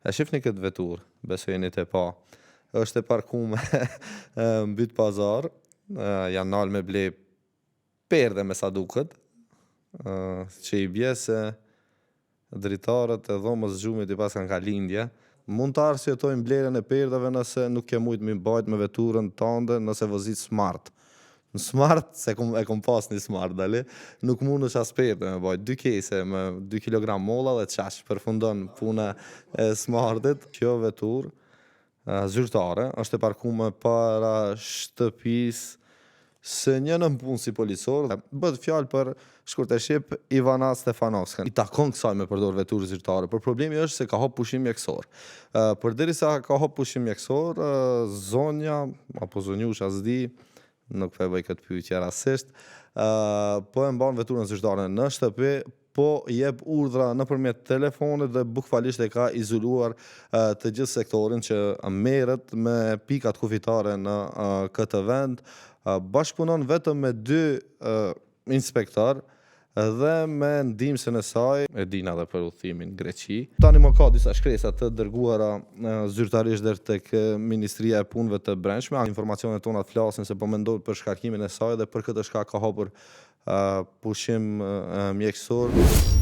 E shifni këtë vetur, besoj jeni te pa. Është e parkume mbyt pazar, janë nalë me ble perde me sa duket, që i bje se dritarët e dhomës gjumit i pas kanë ka lindje. Mund të arsjetojnë blerjen e perdeve nëse nuk ke mujt mi bajt me veturën tande nëse vozit smart. Në smart, se e kom pas një smart dali, nuk mund është as perde me bajt. 2 kese me 2 kg molla dhe qash përfundon puna e smartit. Kjo vetur zyrtare është e parkume para shtëpis së një nënpunësi policor. Bët fjalë për shkurt e shqip Ivana Stefanovskën. I takon kësaj me përdor veturë zyrtare, por problemi është se ka hop pushim mjekësor. Përderisa ka hop pushim mjekësor, zonja apo zonjusha s'di, nuk e bëj këtë pyetje rastisht, po e mban veturën zyrtare në shtëpi, po jep urdhra nëpërmjet telefonit dhe bukfalisht e ka izoluar të gjithë sektorin që merret me pikat kufitare në këtë vend. Bashkëpunon vetëm me 2 inspektor dhe me ndihmësin e saj e dina dhe për udhëtimin në Greqi. Tani më ka disa shkresa të dërguara zyrtarisht deri tek Ministria e Punëve të Brendshme. Informacionet tona flasin se po mendohet për shkarkimin e saj dhe për këtë shkak ka hapur pushim mjekësor.